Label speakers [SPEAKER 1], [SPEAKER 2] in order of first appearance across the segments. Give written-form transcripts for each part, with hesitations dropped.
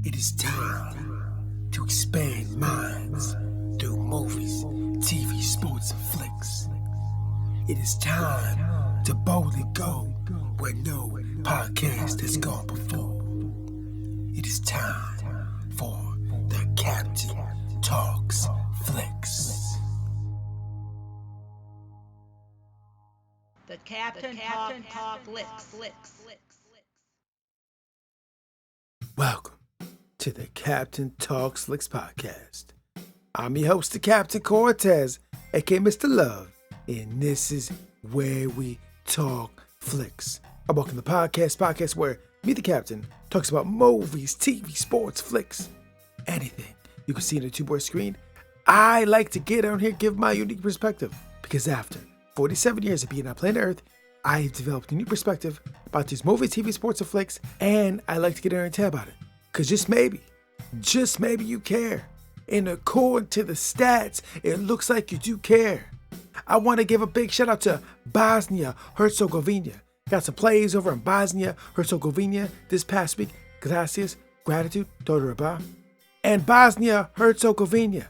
[SPEAKER 1] It is time to expand minds through movies, TV, sports, and flicks. It is time to boldly go where no podcast has gone before. It is time for the Captain Talks Flicks.
[SPEAKER 2] The Captain Talk Flicks.
[SPEAKER 1] Welcome to the Captain Talks Flicks podcast. I'm your host, the Captain Cortez, aka Mr. Love, and this is where we talk flicks. I welcome the podcast where me, the Captain, talks about movies, TV, sports, flicks, anything you can see on the two-board screen. I like to get on here, give my unique perspective, because after 47 years of being on planet Earth, I have developed a new perspective about these movies, TV, sports, and flicks, and I like to get in and tell about it. Because just maybe you care. And according to the stats, it looks like you do care. I want to give a big shout out to Bosnia-Herzegovina. Got some plays over in Bosnia-Herzegovina this past week. Gracias, gratitude, todo raba. And Bosnia-Herzegovina.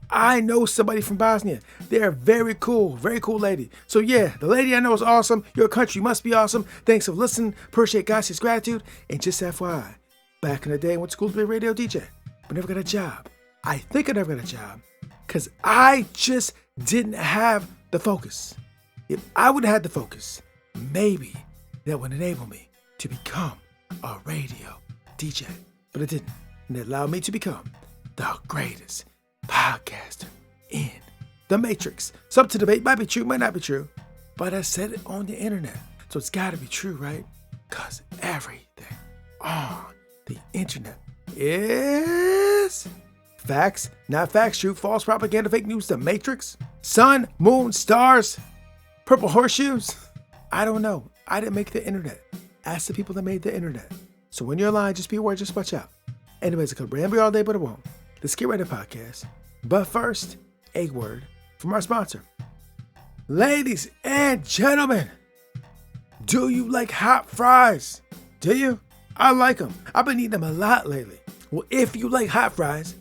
[SPEAKER 1] I know somebody from Bosnia. They're very cool lady. So yeah, the lady I know is awesome. Your country must be awesome. Thanks for listening. Appreciate Gracias, gratitude. And just FYI, back in the day I went to school to be a radio DJ, but never got a job. I think I never got a job because I just didn't have the focus. If I would have had the focus, maybe that would enable me to become a radio DJ. But it didn't. And it allowed me to become the greatest podcaster in the Matrix. Some to debate, might be true, might not be true, but I said it on the internet, so it's gotta be true, right? Cause everything on the internet is facts, not facts, true, false propaganda, fake news, the Matrix, sun, moon, stars, purple horseshoes. I don't know. I didn't make the internet. Ask the people that made the internet. So when you're lying, just be aware, just watch out. Anyways, I could ramble all day, but it won't. Let's get right to the podcast. But first, a word from our sponsor. Ladies and gentlemen, do you like hot fries? Do you? I like them. I've been eating them a lot lately. Well, if you like hot fries,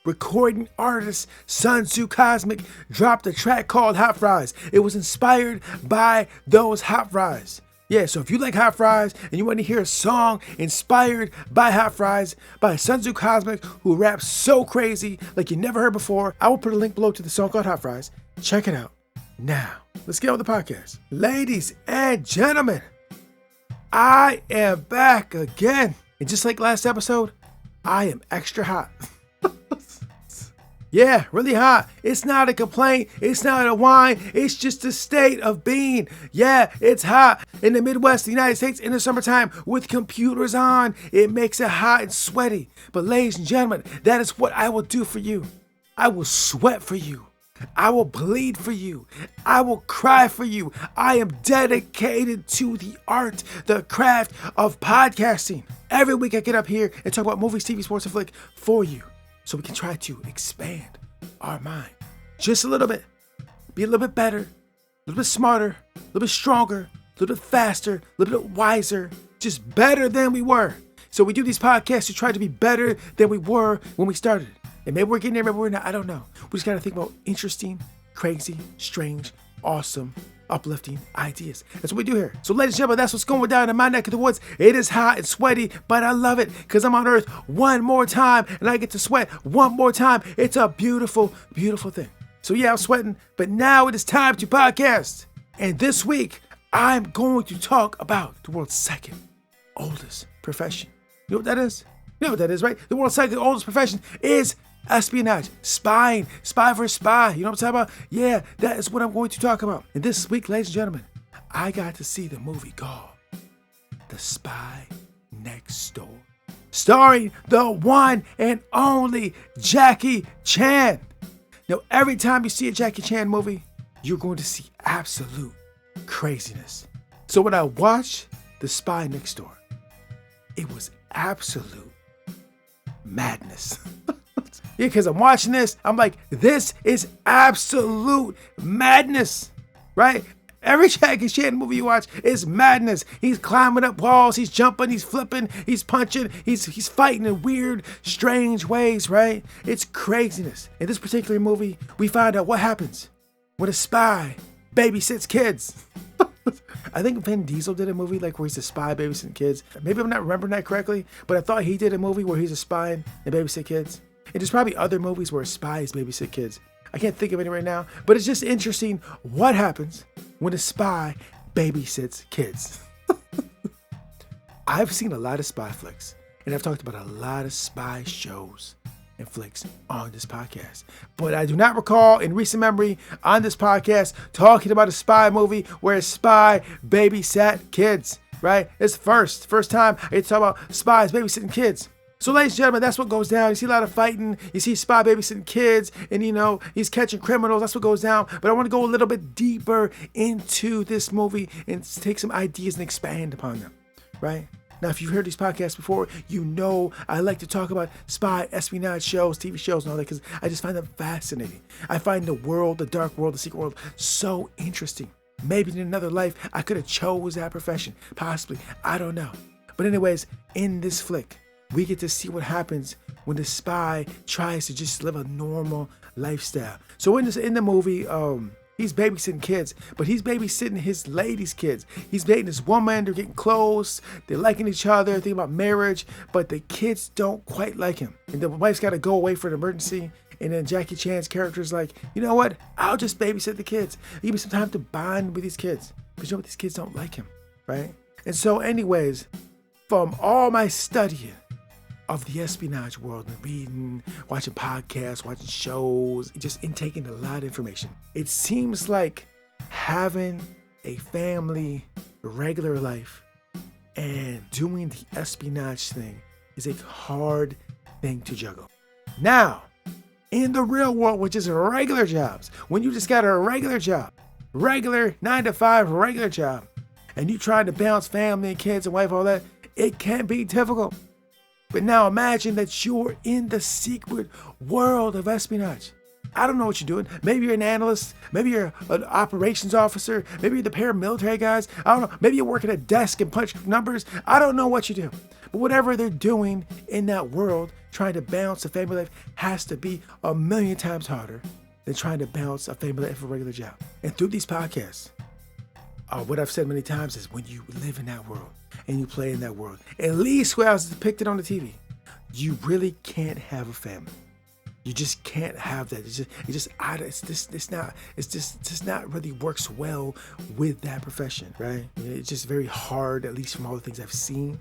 [SPEAKER 1] recording artist Sun Tzu Cosmic dropped a track called Hot Fries. It was inspired by those hot fries. Yeah, so if you like hot fries and you want to hear a song inspired by hot fries by Sun Tzu Cosmic, who raps so crazy like you never heard before, I will put a link below to the song called Hot Fries. Check it out. Now, let's get on with the podcast. Ladies and gentlemen, I am back again. And just like last episode, I am extra hot. Yeah, really hot. It's not a complaint. It's not a whine. It's just a state of being. Yeah, it's hot. In the Midwest, the United States, in the summertime, with computers on, it makes it hot and sweaty. But ladies and gentlemen, that is what I will do for you. I will sweat for you. I will bleed for you. I will cry for you. I am dedicated to the art, the craft of podcasting. Every week I get up here and talk about movies, TV, sports, and flick for you. So we can try to expand our mind just a little bit. Be a little bit better, a little bit smarter, a little bit stronger, a little bit faster, a little bit wiser, just better than we were. So we do these podcasts to try to be better than we were when we started. And maybe we're getting there, maybe we're not, I don't know. We just gotta think about interesting, crazy, strange, awesome, uplifting ideas. That's what we do here. So ladies and gentlemen, that's what's going down in my neck of the woods. It is hot and sweaty, but I love it because I'm on Earth one more time and I get to sweat one more time. It's a beautiful, beautiful thing. So yeah, I'm sweating, but now it is time to podcast. And this week, I'm going to talk about the world's second oldest profession. You know what that is? You know what that is, right? The world's second oldest profession is espionage, spying, spy for spy. You know what I'm talking about? Yeah, that is what I'm going to talk about. And this week, ladies and gentlemen, I got to see the movie called The Spy Next Door, starring the one and only Jackie Chan. Now, every time you see a Jackie Chan movie, you're going to see absolute craziness. So when I watched The Spy Next Door, it was absolute madness. Yeah, because I'm watching this, I'm like, this is absolute madness, right? Every Jackie Chan movie you watch is madness. He's climbing up walls, he's jumping, he's flipping, he's punching, he's fighting in weird, strange ways, right? It's craziness. In this particular movie, we find out what happens when a spy babysits kids. I think Vin Diesel did a movie like where he's a spy babysitting kids. Maybe I'm not remembering that correctly, but I thought he did a movie where he's a spy and babysit kids. And there's probably other movies where spies babysit kids. I can't think of any right now, but it's just interesting what happens when a spy babysits kids. I've seen a lot of spy flicks, and I've talked about a lot of spy shows and flicks on this podcast. But I do not recall in recent memory on this podcast talking about a spy movie where a spy babysat kids, right? It's the first time I get to talk about spies babysitting kids. So ladies and gentlemen, that's what goes down. You see a lot of fighting. You see spy babysitting kids and, he's catching criminals. That's what goes down. But I want to go a little bit deeper into this movie and take some ideas and expand upon them, right? Now, if you've heard these podcasts before, you know I like to talk about spy espionage shows, TV shows, and all that because I just find them fascinating. I find the world, the dark world, the secret world so interesting. Maybe in another life, I could have chose that profession. Possibly. I don't know. But anyways, in this flick, we get to see what happens when the spy tries to just live a normal lifestyle. So in the movie, he's babysitting kids, but he's babysitting his lady's kids. He's dating this woman, they're getting close, they're liking each other, thinking about marriage, but the kids don't quite like him. And the wife's got to go away for an emergency. And then Jackie Chan's character's like, you know what? I'll just babysit the kids. Give me some time to bond with these kids. But you know what? These kids don't like him, right? And so anyways, from all my studying of the espionage world and reading, watching podcasts, watching shows, just intaking a lot of information, it seems like having a family, a regular life, and doing the espionage thing is a hard thing to juggle. Now, in the real world, which is regular jobs, when you just got a regular job, regular 9 to 5 regular job, and you try to balance family and kids and wife, all that, it can be difficult. But now imagine that you're in the secret world of espionage. I don't know what you're doing. Maybe you're an analyst. Maybe you're an operations officer. Maybe you're the paramilitary guys. I don't know. Maybe you work at a desk and punch numbers. I don't know what you do. But whatever they're doing in that world, trying to balance a family life has to be a million times harder than trying to balance a family life for a regular job. And through these podcasts, what I've said many times is when you live in that world and you play in that world, at least where I was depicted on the TV, you really can't have a family. You just can't have that. It's just not really works well with that profession, right? It's just very hard, at least from all the things I've seen.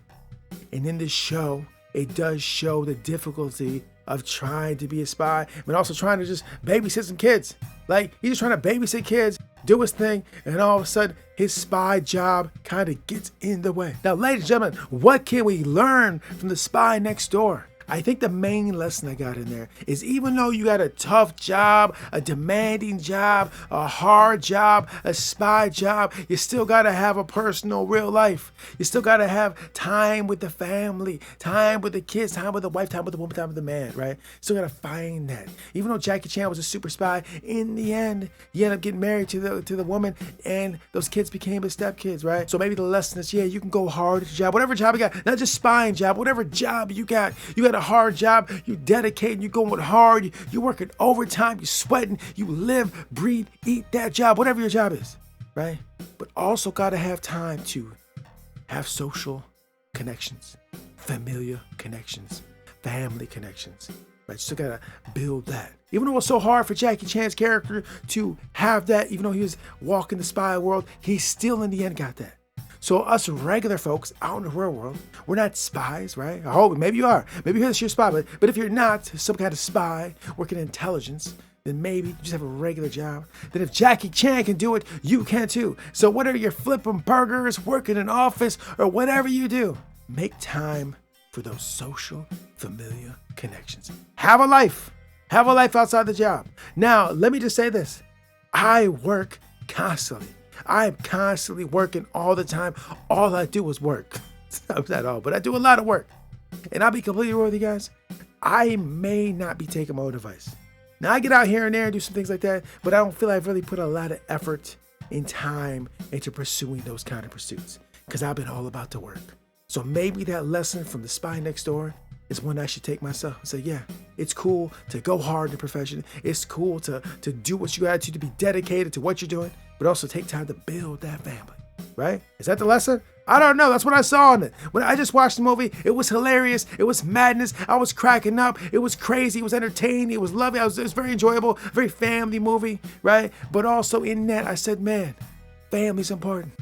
[SPEAKER 1] And in this show, it does show the difficulty of trying to be a spy, but also trying to just babysit some kids. Like, he's just trying to babysit kids, do his thing, and all of a sudden, his spy job kind of gets in the way. Now, ladies and gentlemen, what can we learn from the spy next door? I think the main lesson I got in there is even though you got a tough job, a demanding job, a hard job, a spy job, you still got to have a personal real life. You still got to have time with the family, time with the kids, time with the wife, time with the woman, time with the man, right? Still got to find that. Even though Jackie Chan was a super spy, in the end, he ended up getting married to the woman and those kids became his stepkids, right? So maybe the lesson is, yeah, you can go hard at your job, whatever job you got, not just spying job, whatever job you got a hard job, you dedicating, you going hard, you working overtime, you sweating, you live, breathe, eat that job, whatever your job is, right? But also got to have time to have social connections, familiar connections, family connections, right? You still got to build that. Even though it was so hard for Jackie Chan's character to have that, even though he was walking the spy world, he still in the end got that. So us regular folks out in the real world, we're not spies, right? I hope, maybe you are. Maybe you're a spy, but if you're not some kind of spy working in intelligence, then maybe you just have a regular job. Then if Jackie Chan can do it, you can too. So whether you're flipping burgers, working in an office, or whatever you do, make time for those social, familiar connections. Have a life. Have a life outside the job. Now, let me just say this. I work constantly. I'm constantly working all the time. All I do is work. Not all, but I do a lot of work. And I'll be completely real with you guys. I may not be taking my own advice. Now, I get out here and there and do some things like that, but I don't feel I've really put a lot of effort in time into pursuing those kind of pursuits. Because I've been all about the work. So maybe that lesson from The Spy Next Door is one I should take myself and say, yeah, it's cool to go hard in the profession. It's cool to do what you got to be dedicated to what you're doing, but also take time to build that family, right? Is that the lesson? I don't know. That's what I saw in it. When I just watched the movie, it was hilarious. It was madness. I was cracking up. It was crazy. It was entertaining. It was lovely. It was very enjoyable, very family movie, right? But also in that, I said, man, family's important.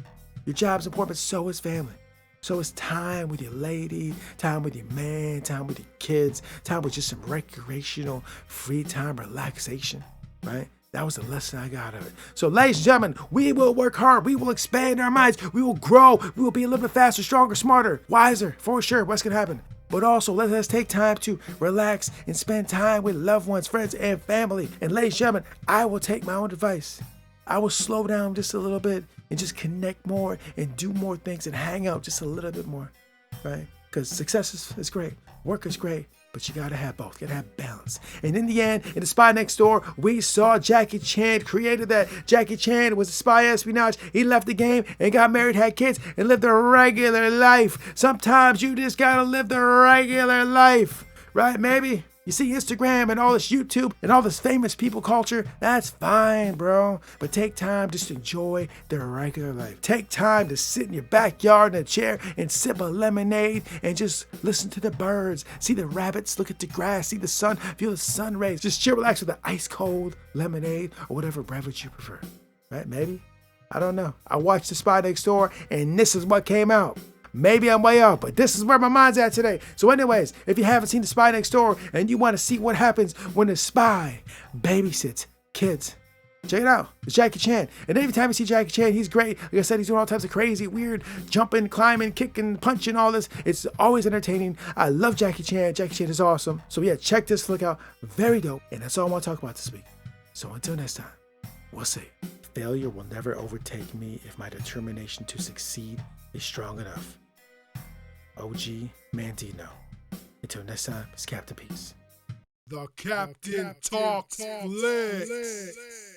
[SPEAKER 1] Your job's important, but so is family. So it's time with your lady, time with your man, time with your kids, time with just some recreational, free time, relaxation, right? That was the lesson I got of it. So ladies and gentlemen, we will work hard. We will expand our minds. We will grow. We will be a little bit faster, stronger, smarter, wiser, for sure. What's going to happen? But also, let us take time to relax and spend time with loved ones, friends, and family. And ladies and gentlemen, I will take my own advice. I will slow down just a little bit and just connect more and do more things and hang out just a little bit more, right? Because success is great. Work is great. But you gotta have both. You gotta have balance. And in the end, in The Spy Next Door, we saw Jackie Chan created that. Jackie Chan was a spy espionage. He left the game and got married, had kids, and lived a regular life. Sometimes you just gotta live the regular life, right? Maybe you see Instagram and all this YouTube and all this famous people culture. That's fine, bro. But take time just to enjoy the regular life. Take time to sit in your backyard in a chair and sip a lemonade and just listen to the birds, see the rabbits, look at the grass, see the sun, feel the sun rays. Just chill, relax with an ice cold lemonade or whatever beverage you prefer. Right? Maybe? I don't know. I watched The Spy Next Door and this is what came out. Maybe I'm way off, but this is where my mind's at today. So anyways, if you haven't seen The Spy Next Door and you want to see what happens when the spy babysits kids, check it out. It's Jackie Chan. And every time you see Jackie Chan, he's great. Like I said, he's doing all types of crazy, weird, jumping, climbing, kicking, punching, all this. It's always entertaining. I love Jackie Chan. Jackie Chan is awesome. So yeah, check this flick out. Very dope. And that's all I want to talk about this week. So until next time, we'll see. Failure will never overtake me if my determination to succeed is strong enough. OG Mandino. Until next time, it's Captain Peace.
[SPEAKER 3] The Captain Talks Flicks.